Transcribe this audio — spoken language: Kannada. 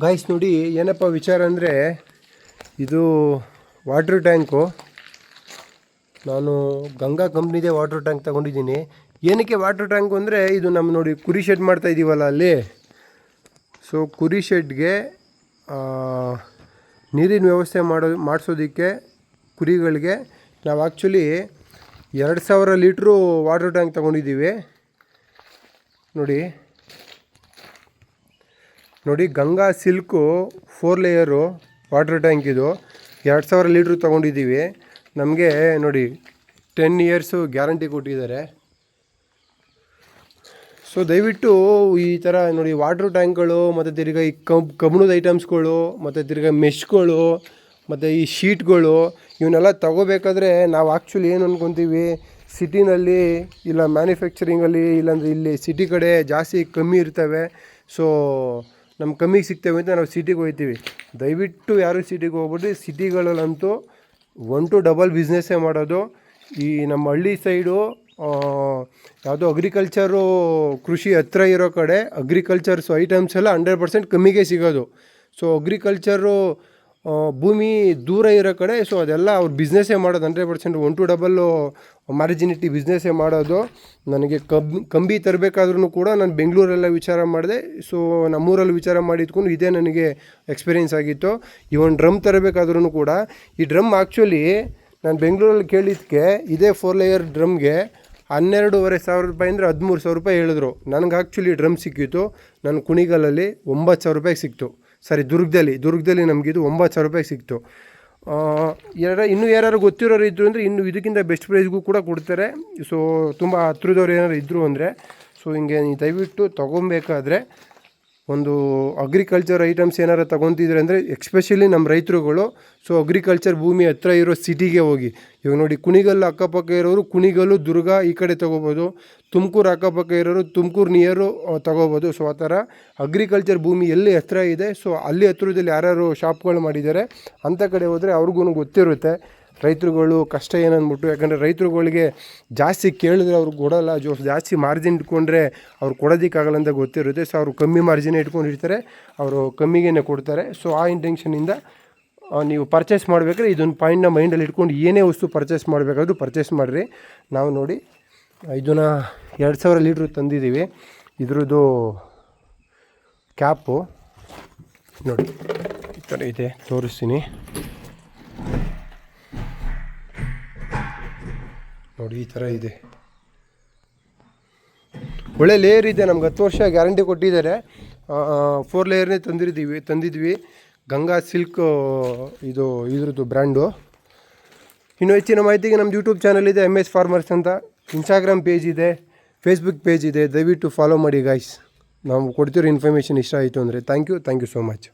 ಗಾಯ್ಸ್ ನೋಡಿ ಏನಪ್ಪ ವಿಚಾರ ಅಂದರೆ ಇದು ವಾಟ್ರ್ ಟ್ಯಾಂಕು. ನಾನು ಗಂಗಾ ಕಂಪ್ನಿದೇ ವಾಟ್ರ್ ಟ್ಯಾಂಕ್ ತಗೊಂಡಿದ್ದೀನಿ. ಏನಕ್ಕೆ ವಾಟ್ರ್ ಟ್ಯಾಂಕು ಅಂದರೆ ಇದು ನಮ್ಮ ನೋಡಿ ಕುರಿ ಶೆಡ್ ಮಾಡ್ತಾಯಿದ್ದೀವಲ್ಲ ಅಲ್ಲಿ, ಸೊ ಕುರಿ ಶೆಡ್ಗೆ ನೀರಿನ ವ್ಯವಸ್ಥೆ ಮಾಡಿಸೋದಕ್ಕೆ ಕುರಿಗಳಿಗೆ ನಾವು ಆ್ಯಕ್ಚುಲಿ 2000 ಲೀಟ್ರು ವಾಟ್ರ್ ಟ್ಯಾಂಕ್ ತಗೊಂಡಿದ್ದೀವಿ. ನೋಡಿ Ganga silk 4 layer water tank ಇದು. 2000 ಲೀಟ್ರು ತೊಗೊಂಡಿದ್ದೀವಿ. ನಮಗೆ ನೋಡಿ 10 ಇಯರ್ಸು ಗ್ಯಾರಂಟಿ ಕೊಟ್ಟಿದ್ದಾರೆ. ಸೊ ದಯವಿಟ್ಟು ಈ ಥರ ನೋಡಿ ವಾಟ್ರ್ ಟ್ಯಾಂಕ್ಗಳು ಮತ್ತು ತಿರ್ಗಿ ಈ ಕಬ್ಬಿಣದ ಐಟಮ್ಸ್ಗಳು ಮತ್ತು ತಿರ್ಗಿ ಮೆಶ್ಗಳು ಮತ್ತು ಈ ಶೀಟ್ಗಳು ಇವನ್ನೆಲ್ಲ ತಗೋಬೇಕಾದ್ರೆ ನಾವು ಆ್ಯಕ್ಚುಲಿ ಏನು ಅಂದ್ಕೊತೀವಿ, ಸಿಟಿನಲ್ಲಿ ಇಲ್ಲ ಮ್ಯಾನುಫ್ಯಾಕ್ಚರಿಂಗಲ್ಲಿ ಇಲ್ಲಾಂದರೆ ಇಲ್ಲಿ ಸಿಟಿ ಕಡೆ ಜಾಸ್ತಿ ಕಮ್ಮಿ ಇರ್ತವೆ, ಸೊ ನಮ್ಗೆ ಕಮ್ಮಿಗೆ ಸಿಗ್ತೇವೆ ಅಂತ ನಾವು ಸಿಟಿಗೆ ಹೋಗ್ತೀವಿ. ದಯವಿಟ್ಟು ಯಾರು ಸಿಟಿಗೆ ಹೋಗ್ಬಿಟ್ಟು, ಸಿಟಿಗಳಲ್ಲಂತೂ 1 to 2 ಬಿಸ್ನೆಸ್ಸೇ ಮಾಡೋದು. ಈ ನಮ್ಮ ಹಳ್ಳಿ ಸೈಡು ಯಾವುದೋ ಅಗ್ರಿಕಲ್ಚರು ಕೃಷಿ ಹತ್ರ ಇರೋ ಕಡೆ ಅಗ್ರಿಕಲ್ಚರ್ಸ್ ಐಟಮ್ಸ್ ಎಲ್ಲ 100% ಕಮ್ಮಿಗೆ ಸಿಗೋದು. ಸೊ ಅಗ್ರಿಕಲ್ಚರು ಭೂಮಿ ದೂರ ಇರೋ ಕಡೆ ಸೊ ಅದೆಲ್ಲ ಅವ್ರು ಬಿಸ್ನೆಸ್ಸೇ ಮಾಡೋದು 100%, 1 to 2 ಮಾರ್ಜಿನಿಟಿ ಬಿಸ್ನೆಸ್ಸೇ ಮಾಡೋದು. ನನಗೆ ಕಂಬಿ ತರಬೇಕಾದ್ರೂ ಕೂಡ ನಾನು ಬೆಂಗಳೂರೆಲ್ಲ ವಿಚಾರ ಮಾಡಿದೆ. ಸೊ ನಮ್ಮೂರಲ್ಲಿ ವಿಚಾರ ಮಾಡಿದ್ಕೊಂಡು ಇದೇ ನನಗೆ ಎಕ್ಸ್ಪೀರಿಯೆನ್ಸ್ ಆಗಿತ್ತು. ಇವನ್ ಡ್ರಮ್ ತರಬೇಕಾದ್ರೂ ಕೂಡ ಈ ಡ್ರಮ್ ಆ್ಯಕ್ಚುಲಿ ನಾನು ಬೆಂಗಳೂರಲ್ಲಿ ಕೇಳಿದ್ದಕ್ಕೆ ಇದೇ 4 ಲೇಯರ್ ಡ್ರಮ್ಗೆ 12,500 ರೂಪಾಯಿ ಅಂದರೆ 13,000 ರೂಪಾಯಿ ಹೇಳಿದ್ರು. ನನಗೆ ಆ್ಯಕ್ಚುಲಿ ಡ್ರಮ್ ಸಿಕ್ಕಿತ್ತು ನನ್ನ ಕುಣಿಗಲಲ್ಲಿ 9,000 ರೂಪಾಯಿಗೆ ಸಿಕ್ತು. ಸಾರಿ, ದುರ್ಗದಲ್ಲಿ ನಮಗಿದು 9,000 ರೂಪಾಯಿಗೆ ಸಿಕ್ತು. ಇನ್ನೂ ಯಾರು ಗೊತ್ತಿರೋರು ಇದ್ದರು ಅಂದರೆ ಇನ್ನು ಇದಕ್ಕಿಂತ ಬೆಸ್ಟ್ ಪ್ರೈಸ್ಗೂ ಕೂಡ ಕೊಡ್ತಾರೆ. ಸೊ ತುಂಬ ಹತ್ರದವ್ರು ಏನಾರು ಇದ್ದರು ಅಂದರೆ, ಸೊ ಹಿಂಗೆ ನೀವು ದಯವಿಟ್ಟು ತೊಗೊಬೇಕಾದ್ರೆ ಒಂದು ಅಗ್ರಿಕಲ್ಚರ್ ಐಟಮ್ಸ್ ಏನಾರು ತೊಗೊತಿದ್ರೆ ಅಂದರೆ ಎಕ್ಸ್ಪೆಷಲಿ ನಮ್ಮ ರೈತರುಗಳು ಸೊ ಅಗ್ರಿಕಲ್ಚರ್ ಭೂಮಿ ಹತ್ರ ಇರೋ ಸಿಟಿಗೆ ಹೋಗಿ. ಇವಾಗ ನೋಡಿ ಕುಣಿಗಲ್ಲು ಅಕ್ಕಪಕ್ಕ ಇರೋರು ಕುಣಿಗಲ್ಲು ದುರ್ಗ ಈ ಕಡೆ ತೊಗೋಬೋದು, ತುಮಕೂರು ಅಕ್ಕಪಕ್ಕ ಇರೋರು ತುಮಕೂರು ನಿಯರು ತೊಗೋಬೋದು. ಸೊ ಆ ಥರ ಅಗ್ರಿಕಲ್ಚರ್ ಭೂಮಿ ಎಲ್ಲಿ ಹತ್ರ ಇದೆ ಸೊ ಅಲ್ಲಿ ಹತ್ರದಲ್ಲಿ ಯಾರ್ಯಾರು ಶಾಪ್ಗಳು ಮಾಡಿದ್ದಾರೆ ಅಂಥ ಕಡೆ ಹೋದರೆ ಅವ್ರಿಗೂ ಗೊತ್ತಿರುತ್ತೆ ರೈತರುಗಳು ಕಷ್ಟ ಏನಂದ್ಬಿಟ್ಟು. ಯಾಕಂದರೆ ರೈತರುಗಳಿಗೆ ಜಾಸ್ತಿ ಕೇಳಿದ್ರೆ ಅವ್ರಿಗೆ ಕೊಡೋಲ್ಲ, ಜಾಸ್ತಿ ಮಾರ್ಜಿನ್ ಇಟ್ಕೊಂಡ್ರೆ ಅವ್ರು ಕೊಡೋದಕ್ಕಾಗಲ್ಲ ಅಂತ ಗೊತ್ತಿರುತ್ತೆ. ಸೊ ಅವರು ಕಮ್ಮಿ ಮಾರ್ಜಿನೇ ಇಟ್ಕೊಂಡಿರ್ತಾರೆ, ಅವರು ಕಮ್ಮಿಗೇ ಕೊಡ್ತಾರೆ. ಸೊ ಆ ಇಂಟೆನ್ಷನಿಂದ ನೀವು ಪರ್ಚೇಸ್ ಮಾಡಬೇಕಾದ್ರೆ ಇದೊಂದು ಪಾಯಿಂಟ್ನ ಮೈಂಡಲ್ಲಿ ಇಟ್ಕೊಂಡು ಏನೇ ವಸ್ತು ಪರ್ಚೇಸ್ ಮಾಡಬೇಕಾದ್ರೂ ಪರ್ಚೇಸ್ ಮಾಡಿರಿ. ನಾವು ನೋಡಿ ಇದನ್ನು 2000 ಲೀಟ್ರ್ ತಂದಿದ್ದೀವಿ. ಇದ್ರದ್ದು ಕ್ಯಾಪು ನೋಡಿ ಈ ಥರ ಇದೆ, ತೋರಿಸ್ತೀನಿ ನೋಡಿ. ಈ ಥರ ಇದೆ, ಒಳ್ಳೆ ಲೇಯರ್ ಇದೆ. ನಮ್ಗೆ 10 ವರ್ಷ ಗ್ಯಾರಂಟಿ ಕೊಟ್ಟಿದ್ದಾರೆ. 4 ಲೇಯರ್ನೇ ತಂದಿದ್ವಿ. ಗಂಗಾ ಸಿಲ್ಕ್ ಇದ್ರದ್ದು ಬ್ರ್ಯಾಂಡು. ಇನ್ನೂ ಹೆಚ್ಚಿನ ಮಾಹಿತಿಗೆ ನಮ್ಮದು ಯೂಟ್ಯೂಬ್ ಚಾನಲ್ ಇದೆ MS ಫಾರ್ಮರ್ಸ್ ಅಂತ, ಇನ್ಸ್ಟಾಗ್ರಾಮ್ ಪೇಜ್ ಇದೆ, ಫೇಸ್ಬುಕ್ ಪೇಜ್ ಇದೆ. ದಯವಿಟ್ಟು ಫಾಲೋ ಮಾಡಿ ಗಾಯ್ಸ್. ನಾವು ಕೊಡ್ತಿರೋ ಇನ್ಫಾರ್ಮೇಷನ್ ಇಷ್ಟ ಆಯಿತು ಅಂದರೆ ಥ್ಯಾಂಕ್ ಯು ಸೋ ಮಚ್.